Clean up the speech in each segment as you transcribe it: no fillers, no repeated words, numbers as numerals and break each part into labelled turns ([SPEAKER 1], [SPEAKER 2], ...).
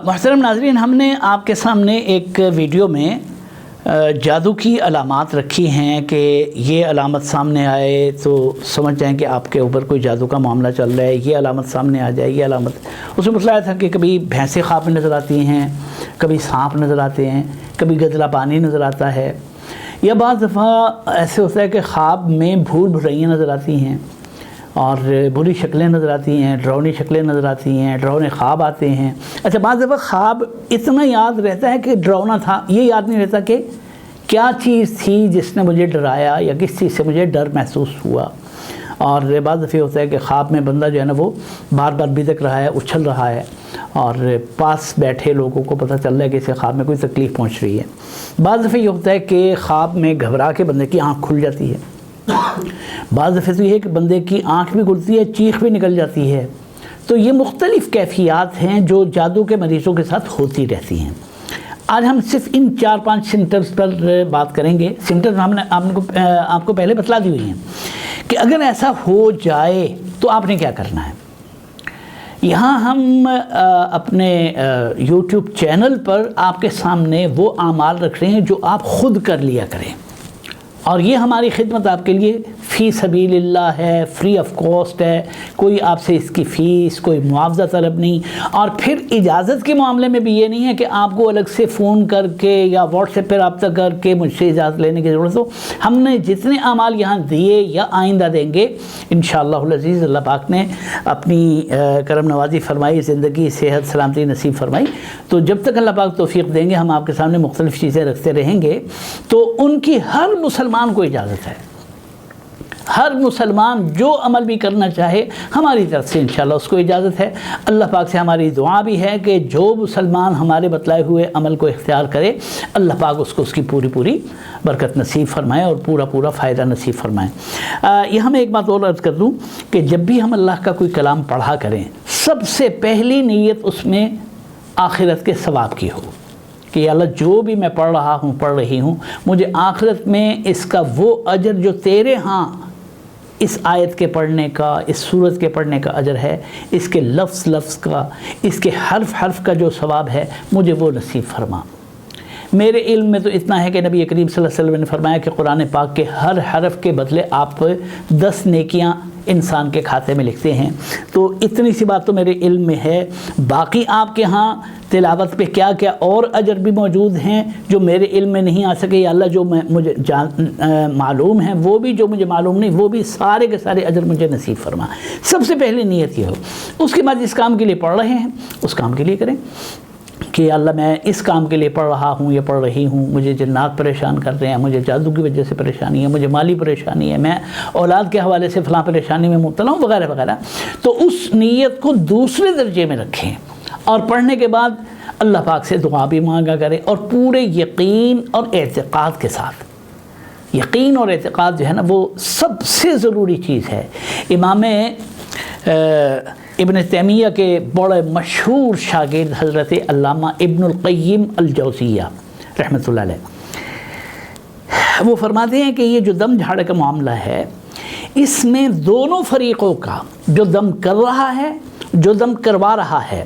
[SPEAKER 1] محترم ناظرین، ہم نے آپ کے سامنے ایک ویڈیو میں جادو کی علامات رکھی ہیں کہ یہ علامت سامنے آئے تو سمجھ جائیں کہ آپ کے اوپر کوئی جادو کا معاملہ چل رہا ہے، یہ علامت سامنے آ جائے، یہ علامت۔ اس میں بتلایا تھا کہ کبھی بھینسیں خواب میں نظر آتی ہیں، کبھی سانپ نظر آتے ہیں، کبھی گدلا پانی نظر آتا ہے، یا بعض دفعہ ایسے ہوتا ہے کہ خواب میں بھول بھلائیاں نظر آتی ہیں اور بری شکلیں نظر آتی ہیں، ڈراؤنی شکلیں نظر آتی ہیں، ڈراؤنے خواب آتے ہیں۔ اچھا، بعض دفعہ خواب اتنا یاد رہتا ہے کہ ڈراؤنا تھا، یہ یاد نہیں رہتا کہ کیا چیز تھی جس نے مجھے ڈرایا یا کس چیز سے مجھے ڈر محسوس ہوا۔ اور بعض دفعہ ہوتا ہے کہ خواب میں بندہ جو ہے نا وہ بار بار بھدک رہا ہے، اچھل رہا ہے، اور پاس بیٹھے لوگوں کو پتہ چل رہا ہے کہ اسے خواب میں کوئی تکلیف پہنچ رہی ہے۔ بعض دفعہ یہ ہوتا ہے کہ خواب میں گھبرا کے بندے کی آنکھ کھل جاتی ہے۔ بعض دفعہ تو یہ ہے کہ بندے کی آنکھ بھی کھلتی ہے، چیخ بھی نکل جاتی ہے۔ تو یہ مختلف کیفیات ہیں جو جادو کے مریضوں کے ساتھ ہوتی رہتی ہیں۔ آج ہم صرف ان 4-5 سمٹمز پر بات کریں گے۔ سمٹمز ہم نے آپ کو پہلے بتلا دی ہوئی ہیں کہ اگر ایسا ہو جائے تو آپ نے کیا کرنا ہے۔ یہاں ہم اپنے یوٹیوب چینل پر آپ کے سامنے وہ اعمال رکھ رہے ہیں جو آپ خود کر لیا کریں، اور یہ ہماری خدمت آپ کے لیے فی سبیل اللہ ہے، فری آف کاسٹ ہے، کوئی آپ سے اس کی فیس، کوئی معاوضہ طلب نہیں۔ اور پھر اجازت کے معاملے میں بھی یہ نہیں ہے کہ آپ کو الگ سے فون کر کے یا واٹس ایپ پہ رابطہ کر کے مجھ سے اجازت لینے کی ضرورت ہو۔ ہم نے جتنے اعمال یہاں دیے یا آئندہ دیں گے انشاءاللہ العزیز، اللہ پاک نے اپنی کرم نوازی فرمائی، زندگی، صحت، سلامتی نصیب فرمائی، تو جب تک اللہ پاک توفیق دیں گے ہم آپ کے سامنے مختلف چیزیں رکھتے رہیں گے۔ تو ان کی ہر مسلمان کو اجازت ہے، ہر مسلمان جو عمل بھی کرنا چاہے ہماری طرف سے انشاءاللہ اس کو اجازت ہے۔ اللہ پاک سے ہماری دعا بھی ہے کہ جو مسلمان ہمارے بتلائے ہوئے عمل کو اختیار کرے اللہ پاک اس کو اس کی پوری برکت نصیب فرمائے اور پورا فائدہ نصیب فرمائے۔ یہاں میں ایک بات اور عرض کر دوں کہ جب بھی ہم اللہ کا کوئی کلام پڑھا کریں، سب سے پہلی نیت اس میں آخرت کے ثواب کی ہو کہ یا اللہ جو بھی میں پڑھ رہی ہوں مجھے آخرت میں اس کا وہ اجر جو تیرے ہاں اس آیت کے پڑھنے کا، اس سورت کے پڑھنے کا اجر ہے، اس کے لفظ کا، اس کے حرف کا جو ثواب ہے مجھے وہ نصیب فرما۔ میرے علم میں تو اتنا ہے کہ نبی کریم صلی اللہ علیہ وسلم نے فرمایا کہ قرآن پاک کے ہر حرف کے بدلے آپ 10 نیکیاں انسان کے کھاتے میں لکھتے ہیں۔ تو اتنی سی بات تو میرے علم میں ہے، باقی آپ کے ہاں تلاوت پہ کیا کیا اور اجر بھی موجود ہیں جو میرے علم میں نہیں آ سکے، یا اللہ جو مجھے معلوم ہے وہ بھی، جو مجھے معلوم نہیں وہ بھی، سارے کے سارے اجر مجھے نصیب فرما۔ سب سے پہلی نیت یہ ہو۔ اس کے بعد جس کام کے لیے پڑھ رہے ہیں اس کام کے لیے کریں کہ اللہ میں اس کام کے لیے پڑھ رہا ہوں یا پڑھ رہی ہوں، مجھے جنات پریشان کر رہے ہیں، مجھے جادو کی وجہ سے پریشانی ہے، مجھے مالی پریشانی ہے، میں اولاد کے حوالے سے فلاں پریشانی میں مبتلا ہوں، وغیرہ وغیرہ۔ تو اس نیت کو دوسرے درجے میں رکھیں، اور پڑھنے کے بعد اللہ پاک سے دعا بھی مانگا کریں، اور پورے یقین اور اعتقاد کے ساتھ۔ یقین اور اعتقاد جو ہے نا وہ سب سے ضروری چیز ہے۔ امام ابن تیمیہ کے بڑے مشہور شاگرد حضرت علامہ ابن القیم الجوزیہ رحمۃ اللہ علیہ، وہ فرماتے ہیں کہ یہ جو دم جھاڑ کا معاملہ ہے اس میں دونوں فریقوں کا، جو دم کر رہا ہے، جو دم کروا رہا ہے،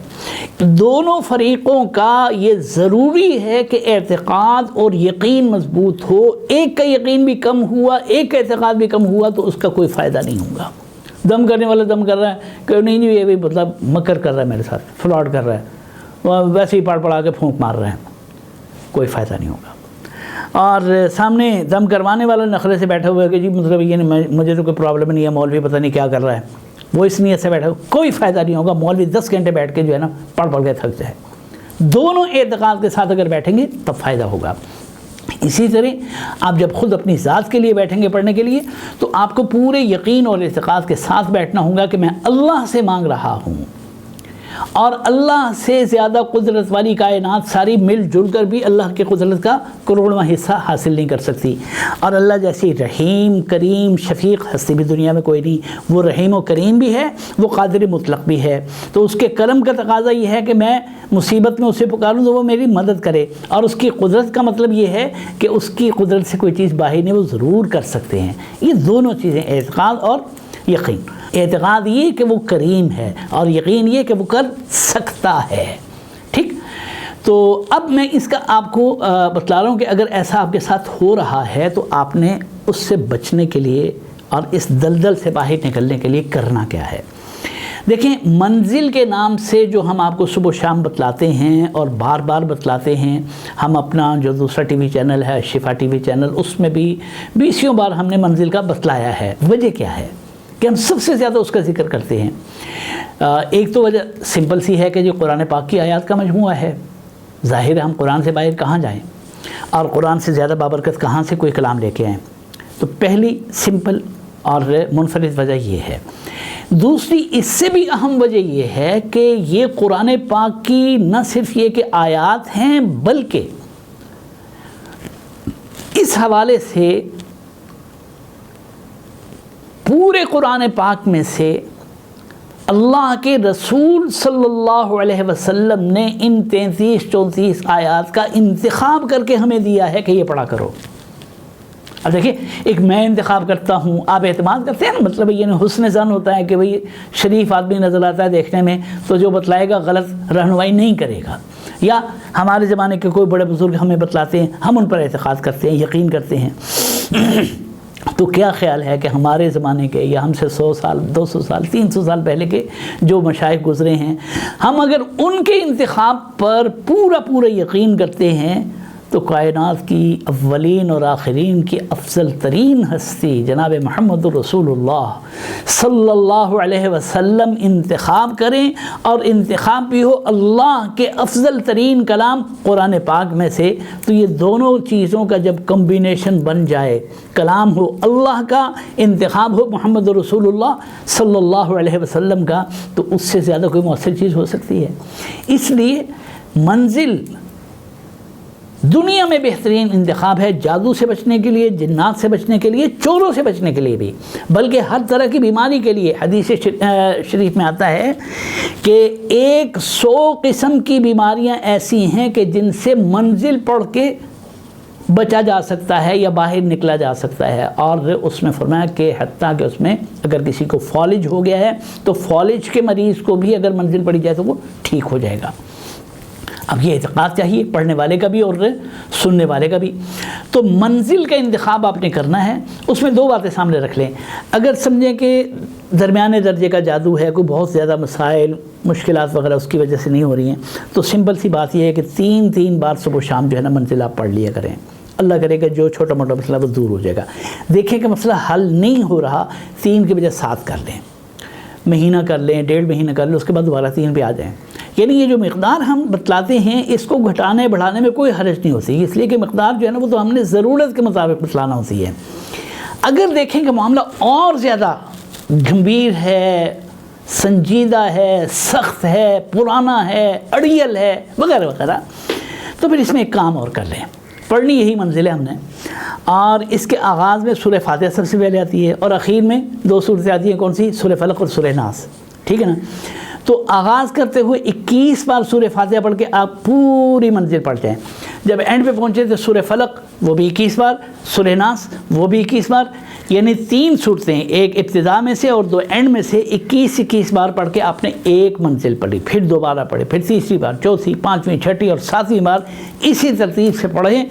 [SPEAKER 1] دونوں فریقوں کا یہ ضروری ہے کہ اعتقاد اور یقین مضبوط ہو۔ ایک کا یقین بھی کم ہوا، ایک کا اعتقاد بھی کم ہوا تو اس کا کوئی فائدہ نہیں ہوگا۔ دم کرنے والا دم کر رہا ہے کہ نہیں یہ بھی مطلب مکر کر رہا ہے، میرے ساتھ فراڈ کر رہا ہے، ویسے ہی پڑھ کے پھونک مار رہے ہیں، کوئی فائدہ نہیں ہوگا۔ اور سامنے دم کروانے والا نخرے سے بیٹھا ہوا ہے کہ جی مطلب یہ مجھے تو کوئی پرابلم نہیں ہے، مولوی پتہ نہیں کیا کر رہا ہے، وہ اس نیت سے بیٹھا ہوا، کوئی فائدہ نہیں ہوگا۔ مولوی 10 گھنٹے بیٹھ کے جو ہے نا پڑھ کے تھک جائے۔ دونوں اعتقاد کے ساتھ اگر بیٹھیں گے تب فائدہ ہوگا۔ اسی طرح آپ جب خود اپنی ذات کے لیے بیٹھیں گے پڑھنے کے لیے تو آپ کو پورے یقین اور اعتقاد کے ساتھ بیٹھنا ہوگا کہ میں اللہ سے مانگ رہا ہوں، اور اللہ سے زیادہ قدرت والی کائنات ساری مل جل کر بھی اللہ کی قدرت کا کروڑواں حصہ حاصل نہیں کر سکتی، اور اللہ جیسی رحیم کریم شفیق ہستی بھی دنیا میں کوئی نہیں۔ وہ رحیم و کریم بھی ہے، وہ قادر مطلق بھی ہے، تو اس کے کرم کا تقاضا یہ ہے کہ میں مصیبت میں اسے پکاروں تو وہ میری مدد کرے، اور اس کی قدرت کا مطلب یہ ہے کہ اس کی قدرت سے کوئی چیز باہر نہیں، وہ ضرور کر سکتے ہیں۔ یہ دونوں چیزیں اعتقاد اور یقین، اعتقاد یہ کہ وہ کریم ہے، اور یقین یہ کہ وہ کر سکتا ہے۔ ٹھیک، تو اب میں اس کا آپ کو بتلا رہا ہوں کہ اگر ایسا آپ کے ساتھ ہو رہا ہے تو آپ نے اس سے بچنے کے لیے اور اس دلدل سے باہر نکلنے کے لیے کرنا کیا ہے۔ دیکھیں، منزل کے نام سے جو ہم آپ کو صبح و شام بتلاتے ہیں اور بار بار بتلاتے ہیں، ہم اپنا جو دوسرا ٹی وی چینل ہے شفا ٹی وی چینل، اس میں بھی بیسیوں بار ہم نے منزل کا بتلایا ہے۔ وجہ کیا ہے کہ ہم سب سے زیادہ اس کا ذکر کرتے ہیں؟ ایک تو وجہ سمپل سی ہے کہ جو قرآن پاک کی آیات کا مجموعہ ہے، ظاہر ہے ہم قرآن سے باہر کہاں جائیں، اور قرآن سے زیادہ بابرکت کہاں سے کوئی کلام لے کے آئیں۔ تو پہلی سمپل اور منفرد وجہ یہ ہے۔ دوسری اس سے بھی اہم وجہ یہ ہے کہ یہ قرآن پاک کی نہ صرف یہ کہ آیات ہیں، بلکہ اس حوالے سے پورے قرآن پاک میں سے اللہ کے رسول صلی اللہ علیہ وسلم نے ان 33-34 آیات کا انتخاب کر کے ہمیں دیا ہے کہ یہ پڑھا کرو۔ اب دیکھیں، ایک میں انتخاب کرتا ہوں، آپ اعتماد کرتے ہیں نا، مطلب یہ حسن ظن ہوتا ہے کہ بھئی شریف آدمی نظر آتا ہے دیکھنے میں، تو جو بتلائے گا غلط رہنمائی نہیں کرے گا، یا ہمارے زمانے کے کوئی بڑے بزرگ ہمیں بتلاتے ہیں، ہم ان پر اعتقاد کرتے ہیں، یقین کرتے ہیں۔ تو کیا خیال ہے کہ ہمارے زمانے کے یا ہم سے 100 سال 200 سال 300 سال پہلے کے جو مشائخ گزرے ہیں، ہم اگر ان کے انتخاب پر پورا یقین کرتے ہیں تو کائنات کی اولین اور آخرین کی افضل ترین ہستی جناب محمد رسول اللہ صلی اللہ علیہ وسلم انتخاب کریں، اور انتخاب بھی ہو اللہ کے افضل ترین کلام قرآن پاک میں سے، تو یہ دونوں چیزوں کا جب کمبینیشن بن جائے، کلام ہو اللہ کا، انتخاب ہو محمد رسول اللہ صلی اللہ علیہ وسلم کا، تو اس سے زیادہ کوئی مؤثر چیز ہو سکتی ہے۔ اس لیے منزل دنیا میں بہترین انتخاب ہے، جادو سے بچنے کے لیے، جنات سے بچنے کے لیے، چوروں سے بچنے کے لیے بھی، بلکہ ہر طرح کی بیماری کے لیے۔ حدیث شریف میں آتا ہے کہ 100 قسم کی بیماریاں ایسی ہیں کہ جن سے منزل پڑھ کے بچا جا سکتا ہے یا باہر نکلا جا سکتا ہے، اور اس میں فرمایا کہ حتیٰ کہ اس میں اگر کسی کو فالج ہو گیا ہے تو فالج کے مریض کو بھی اگر منزل پڑی جائے تو وہ ٹھیک ہو جائے گا۔ اب یہ اعتقاد چاہیے پڑھنے والے کا بھی اور سننے والے کا بھی۔ تو منزل کا انتخاب آپ نے کرنا ہے، اس میں 2 باتیں سامنے رکھ لیں۔ اگر سمجھیں کہ درمیانے درجے کا جادو ہے، کوئی بہت زیادہ مسائل مشکلات وغیرہ اس کی وجہ سے نہیں ہو رہی ہیں، تو سمپل سی بات یہ ہے کہ 3 بار صبح و شام جو ہے نا منزل آپ پڑھ لیا کریں۔ اللہ کرے گا جو چھوٹا موٹا مسئلہ وہ دور ہو جائے گا۔ دیکھیں کہ مسئلہ حل نہیں ہو رہا، 3 کی بجائے 7 کر لیں، مہینہ کر لیں، 1.5 مہینہ کر لیں، اس کے بعد دوبارہ 3 پہ آ جائیں۔ یعنی یہ جو مقدار ہم بتلاتے ہیں اس کو گھٹانے بڑھانے میں کوئی حرج نہیں ہوتی، اس لیے کہ مقدار جو ہے نا وہ تو ہم نے ضرورت کے مطابق بتلانا ہوتی ہے۔ اگر دیکھیں کہ معاملہ اور زیادہ گمبھیر ہے، سنجیدہ ہے، سخت ہے، پرانا ہے، اڑیل ہے وغیرہ وغیرہ، تو پھر اس میں ایک کام اور کر لیں۔ پڑھنی یہی منزل ہے ہم نے، اور اس کے آغاز میں سورہ فاتحہ سب سے پہلے آتی ہے، اور اخیر میں 2 سورتیں آتی ہیں، کون سی؟ سورہ فلق اور سورہ ناس، ٹھیک ہے نا؟ تو آغاز کرتے ہوئے 21 بار سورہ فاتحہ پڑھ کے آپ پوری منزل پڑھ جائیں۔ جب اینڈ پہ پہنچے تو سورہ فلق وہ بھی 21 بار، سورہ ناس وہ بھی 21 بار، یعنی 3 صورتیں، ایک ابتدا میں سے اور 2 اینڈ میں سے 21 بار پڑھ کے آپ نے ایک منزل پڑھی، پھر دوبارہ پڑھے، پھر تیسری بار، چوتھی، 5ویں، 6ٹھی اور 7ویں بار اسی ترتیب سے پڑھیں۔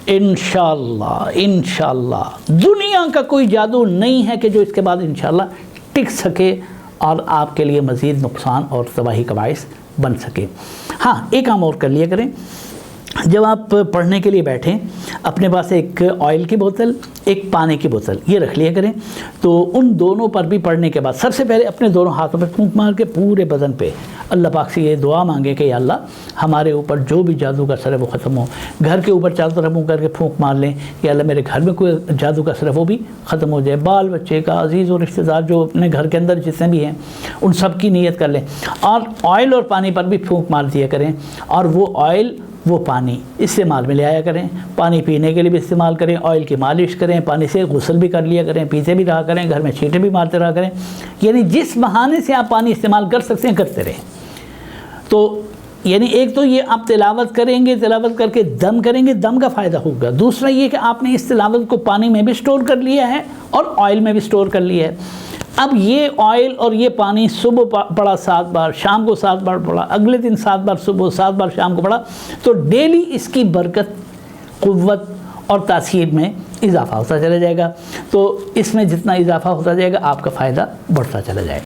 [SPEAKER 1] انشاءاللہ دنیا کا کوئی جادو نہیں ہے کہ جو اس کے بعد انشاءاللہ ٹک سکے اور آپ کے لیے مزید نقصان اور تباہی کا باعث بن سکے۔ ہاں، ایک کام اور کر لیا کریں، جب آپ پڑھنے کے لیے بیٹھیں اپنے پاس ایک آئل کی بوتل، ایک پانی کی بوتل یہ رکھ لیا کریں۔ تو ان دونوں پر بھی پڑھنے کے بعد سب سے پہلے اپنے دونوں ہاتھوں پہ پھونک مار کے پورے بدن پہ اللہ پاک سے یہ دعا مانگے کہ یا اللہ ہمارے اوپر جو بھی جادو کا اثر ہے وہ ختم ہو۔ گھر کے اوپر چاروں طرف منہ کر کے پھونک مار لیں، یا اللہ میرے گھر میں کوئی جادو کا اثر ہے وہ بھی ختم ہو جائے، بال بچے کا، عزیز و رشتہ دار جو اپنے گھر کے اندر جتنے بھی ہیں ان سب کی نیت کر لیں، اور آئل اور پانی پر بھی پھونک مار دیا کریں، اور وہ آئل وہ پانی استعمال میں لے آیا کریں، پانی پینے کے لیے بھی استعمال کریں، آئل کی مالش کریں، پانی سے غسل بھی کر لیا کریں، پیتے بھی رہا کریں، گھر میں چھینٹے بھی مارتے رہا کریں، یعنی جس بہانے سے آپ پانی استعمال کر سکتے ہیں کرتے رہیں۔ تو یعنی ایک تو یہ آپ تلاوت کریں گے، تلاوت کر کے دم کریں گے، دم کا فائدہ ہوگا۔ دوسرا یہ کہ آپ نے اس تلاوت کو پانی میں بھی سٹور کر لیا ہے اور آئل میں بھی سٹور کر لیا ہے۔ اب یہ آئل اور یہ پانی صبح پڑا 7 بار، شام کو 7 بار پڑا، اگلے دن 7 بار صبح 7 بار شام کو پڑا، تو ڈیلی اس کی برکت، قوت اور تاثیر میں اضافہ ہوتا چلا جائے گا. تو اس میں جتنا اضافہ ہوتا جائے گا آپ کا فائدہ بڑھتا چلا جائے گا.